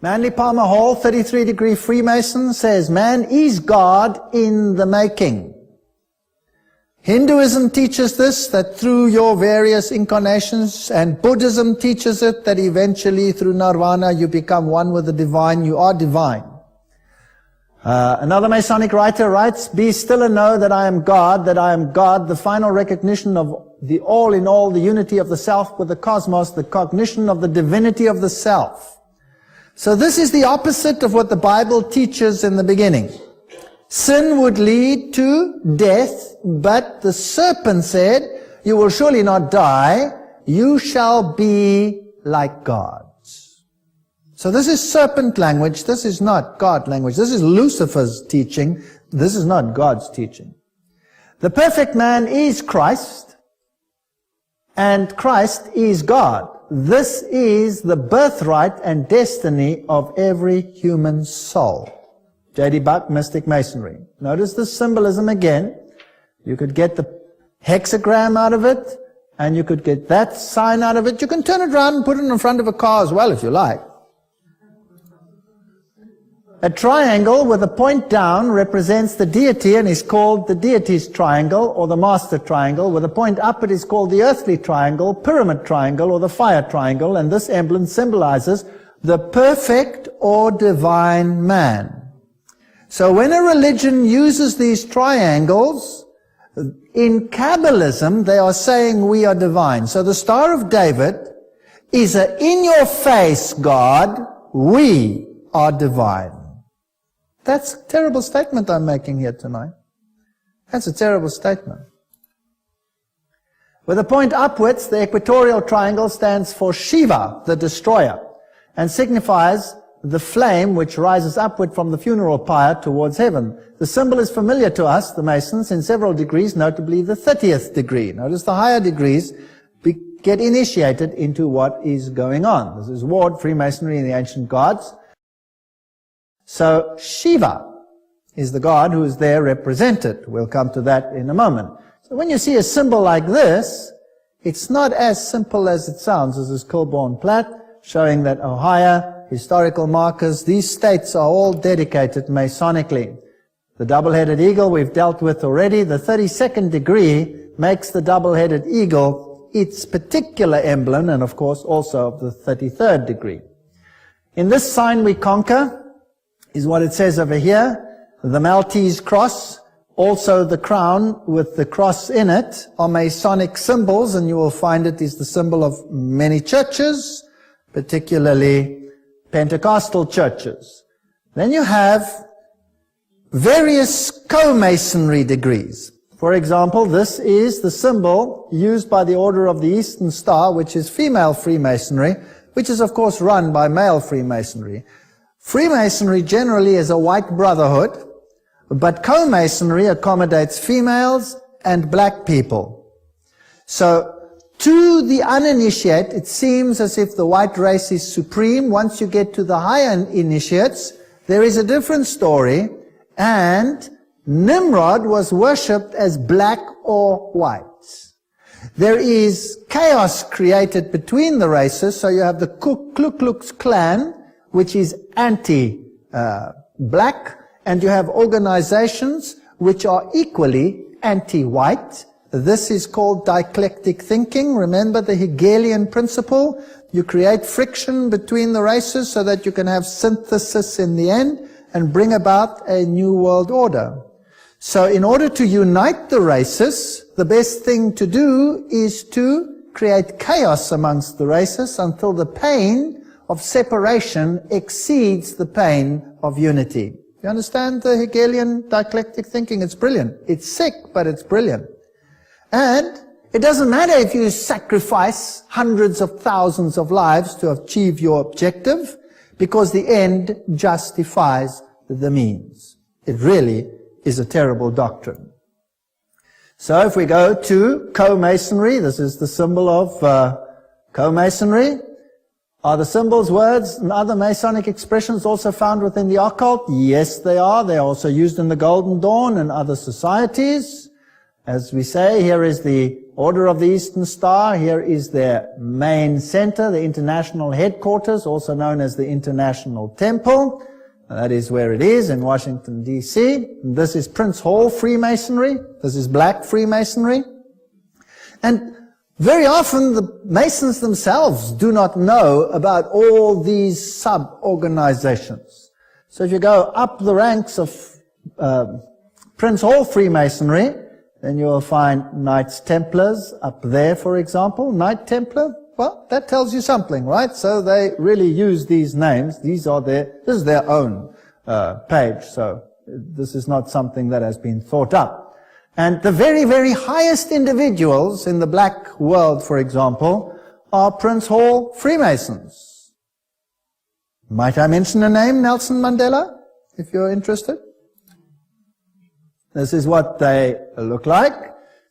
Manly Palmer Hall, 33-degree Freemason, says man is God in the making. Hinduism teaches this, that through your various incarnations, and Buddhism teaches it, that eventually through nirvana you become one with the divine, you are divine. Another Masonic writer writes, be still and know that I am God, the final recognition of the all in all, the unity of the self with the cosmos, the cognition of the divinity of the self. So this is the opposite of what the Bible teaches in the beginning. Sin would lead to death, but the serpent said, you will surely not die, you shall be like gods. So this is serpent language, this is not God language, this is Lucifer's teaching, this is not God's teaching. The perfect man is Christ, and Christ is God. This is the birthright and destiny of every human soul. J.D. Buck, Mystic Masonry. Notice the symbolism again. You could get the hexagram out of it, and you could get that sign out of it. You can turn it around and put it in front of a car as well if you like. A triangle with a point down represents the deity and is called the deity's triangle or the master triangle. With a point up it is called the earthly triangle, pyramid triangle, or the fire triangle, and this emblem symbolizes the perfect or divine man. So when a religion uses these triangles, in Kabbalism they are saying we are divine. So the Star of David is a in-your-face God, we are divine. That's a terrible statement I'm making here tonight. That's a terrible statement. With a point upwards, the equatorial triangle stands for Shiva, the destroyer, and signifies the flame which rises upward from the funeral pyre towards heaven. The symbol is familiar to us, the Masons, in several degrees, notably the 30th degree. Notice the higher degrees get initiated into what is going on. This is Ward, Freemasonry, and the Ancient Gods. So Shiva is the god who is there represented. We'll come to that in a moment. So when you see a symbol like this, it's not as simple as it sounds. This is Kilbourne Platt, showing that Ohio, historical markers, these states are all dedicated Masonically. The double-headed eagle we've dealt with already. The 32nd degree makes the double-headed eagle its particular emblem, and of course also of the 33rd degree. In this sign we conquer is what it says over here. The Maltese cross, also the crown with the cross in it, are Masonic symbols, and you will find it is the symbol of many churches, particularly Pentecostal churches. Then you have various co-masonry degrees. For example, this is the symbol used by the Order of the Eastern Star, which is female Freemasonry, which is of course run by male Freemasonry. Freemasonry generally is a white brotherhood, but co-masonry accommodates females and black people. So to the uninitiate, it seems as if the white race is supreme. Once you get to the higher initiates, there is a different story, and Nimrod was worshipped as black or white. There is chaos created between the races, so you have the Ku Klux Klan, which is anti-black, and you have organizations which are equally anti-white. This is called dialectic thinking. Remember the Hegelian principle? You create friction between the races so that you can have synthesis in the end and bring about a new world order. So in order to unite the races, the best thing to do is to create chaos amongst the races until the pain of separation exceeds the pain of unity. You understand the Hegelian dialectic thinking? It's brilliant. It's sick, but it's brilliant. And it doesn't matter if you sacrifice hundreds of thousands of lives to achieve your objective, because the end justifies the means. It really is a terrible doctrine. So if we go to co-masonry, this is the symbol of co-masonry. Are the symbols, words, and other Masonic expressions also found within the occult? Yes, they are. They are also used in the Golden Dawn and other societies. As we say, here is the Order of the Eastern Star, here is their main center, the international headquarters, also known as the International Temple. That is where it is, in Washington, D.C. This is Prince Hall Freemasonry. This is Black Freemasonry. And very often the Masons themselves do not know about all these sub-organizations. So if you go up the ranks of Prince Hall Freemasonry, then you will find Knights Templars up there, for example. Knight Templar, well, that tells you something, right? So they really use these names. This is their own page, so this is not something that has been thought up. And the very, very highest individuals in the black world, for example, are Prince Hall Freemasons. Might I mention a name, Nelson Mandela, if you're interested? This is what they look like.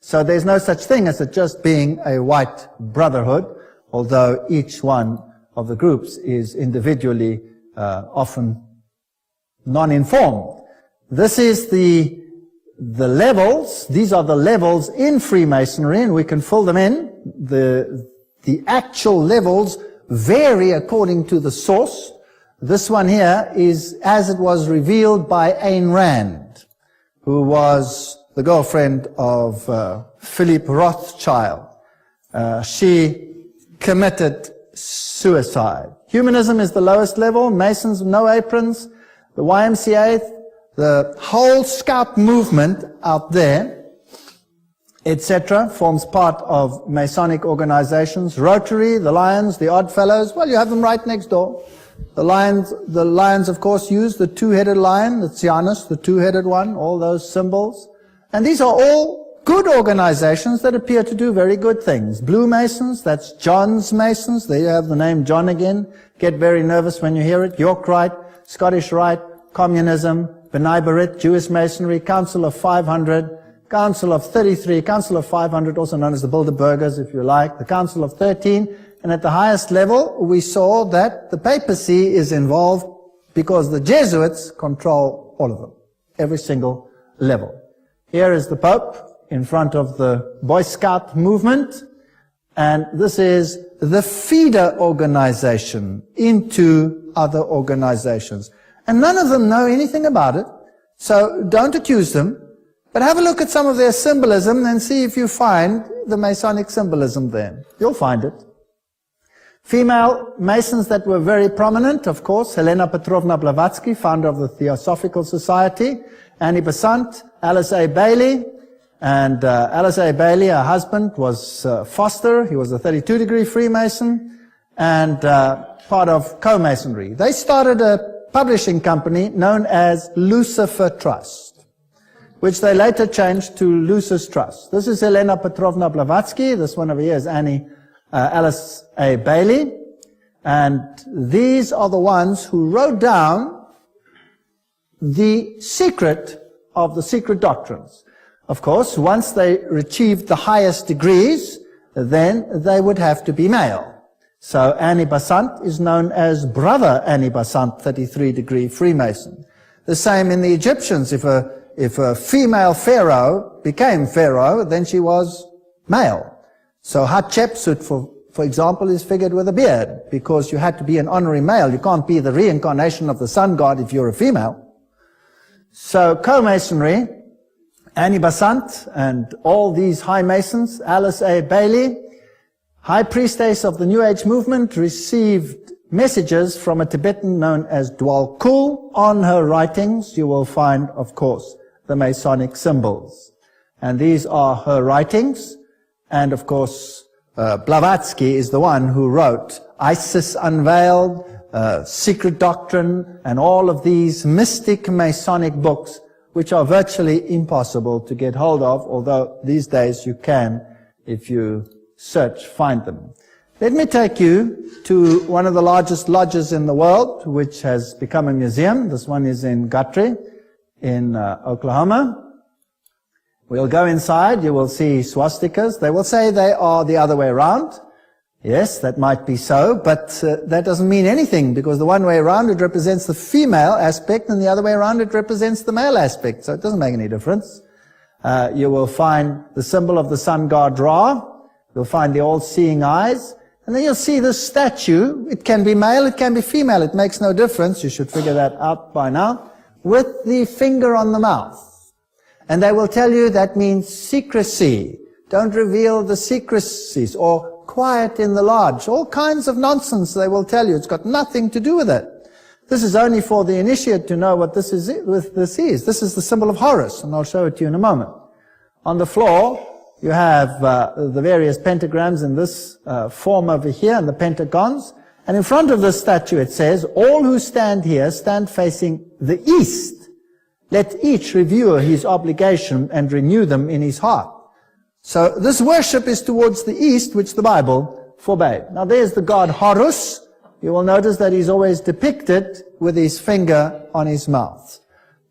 So there's no such thing as it just being a white brotherhood, although each one of the groups is individually often non-informed. This is the levels. These are the levels in Freemasonry, and we can fill them in. The actual levels vary according to the source. This one here is as it was revealed by Ayn Rand, who was the girlfriend of Philip Rothschild. She committed suicide. Humanism is the lowest level. Masons, no aprons. The YMCA, the whole Scout movement out there, etc., forms part of Masonic organizations. Rotary, the Lions, the Oddfellows, well, you have them right next door. The Lions, of course, use the two-headed lion, the Tsianus, the two-headed one, all those symbols. And these are all good organizations that appear to do very good things. Blue Masons, that's John's Masons. There you have the name John again. Get very nervous when you hear it. York Rite, Scottish Rite, Communism, B'nai B'rith, Jewish Masonry, Council of 500, Council of 33, Council of 500, also known as the Bilderbergers, if you like, the Council of 13. And at the highest level, we saw that the papacy is involved because the Jesuits control all of them, every single level. Here is the Pope in front of the Boy Scout movement, and this is the feeder organization into other organizations. And none of them know anything about it, so don't accuse them, but have a look at some of their symbolism and see if you find the Masonic symbolism there. You'll find it. Female Masons that were very prominent, of course, Helena Petrovna Blavatsky, founder of the Theosophical Society, Annie Besant, Alice A. Bailey, and Alice A. Bailey, her husband, was Foster. He was a 32-degree Freemason and part of Co-Masonry. They started a publishing company known as Lucifer Trust, which they later changed to Lucis Trust. This is Helena Petrovna Blavatsky. This one over here is Alice A. Bailey. And these are the ones who wrote down the secret of the secret doctrines. Of course, once they achieved the highest degrees, then they would have to be male. So Annie Besant is known as Brother Annie Besant, 33-degree Freemason. The same in the Egyptians. If a female pharaoh became pharaoh, then she was male. So Hatshepsut, for example, is figured with a beard, because you had to be an honorary male. You can't be the reincarnation of the sun god if you're a female. So Co-Masonry, Annie Besant, and all these high Masons, Alice A. Bailey, High Priestess of the New Age movement, received messages from a Tibetan known as Dwal Kul. On her writings, you will find, of course, the Masonic symbols. And these are her writings. And, of course, Blavatsky is the one who wrote Isis Unveiled, Secret Doctrine, and all of these mystic Masonic books, which are virtually impossible to get hold of, although these days you can, if you find them. Let me take you to one of the largest lodges in the world, which has become a museum. This one is in Guthrie, in Oklahoma. We'll go inside. You will see swastikas. They will say they are the other way around. Yes, that might be so, but that doesn't mean anything, because the one way around it represents the female aspect, and the other way around it represents the male aspect, so it doesn't make any difference. You will find the symbol of the sun god Ra. You'll find the all-seeing eyes. And then you'll see this statue. It can be male, it can be female. It makes no difference. You should figure that out by now. With the finger on the mouth. And they will tell you that means secrecy. Don't reveal the secrecies, or quiet in the lodge. All kinds of nonsense they will tell you. It's got nothing to do with it. This is only for the initiate to know what this is. This is the symbol of Horus, and I'll show it to you in a moment. On the floor, you have the various pentagrams in this form over here, and the pentagons. And in front of this statue it says, all who stand here stand facing the east. Let each review his obligation and renew them in his heart. So this worship is towards the east, which the Bible forbade. Now there's the god Horus. You will notice that he's always depicted with his finger on his mouth.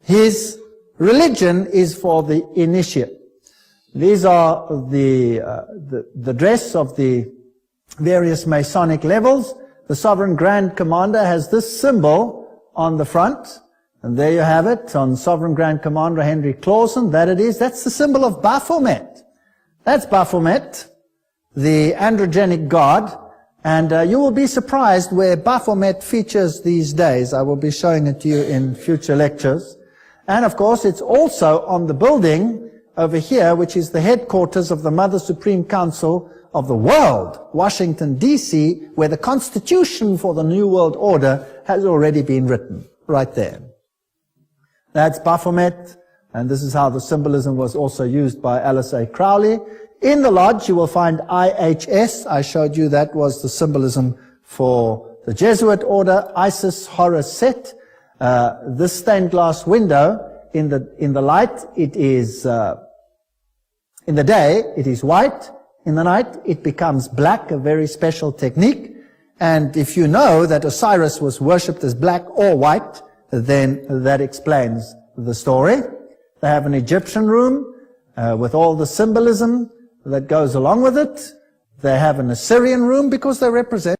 His religion is for the initiate. These are the dress of the various Masonic levels. The Sovereign Grand Commander has this symbol on the front. And there you have it on Sovereign Grand Commander Henry Clausen. That it is. That's the symbol of Baphomet. That's Baphomet, the androgenic god. And you will be surprised where Baphomet features these days. I will be showing it to you in future lectures. And of course, it's also on the building over here, which is the headquarters of the Mother Supreme Council of the world, Washington, D.C., where the Constitution for the New World Order has already been written, right there. That's Baphomet, and this is how the symbolism was also used by Aleister Crowley. In the lodge, you will find IHS. I showed you that was the symbolism for the Jesuit order, Isis, Horus, Set. This stained glass window, in the light, it is, in the day, it is white. In the night, it becomes black, a very special technique. And if you know that Osiris was worshipped as black or white, then that explains the story. They have an Egyptian room with all the symbolism that goes along with it. They have an Assyrian room because they represent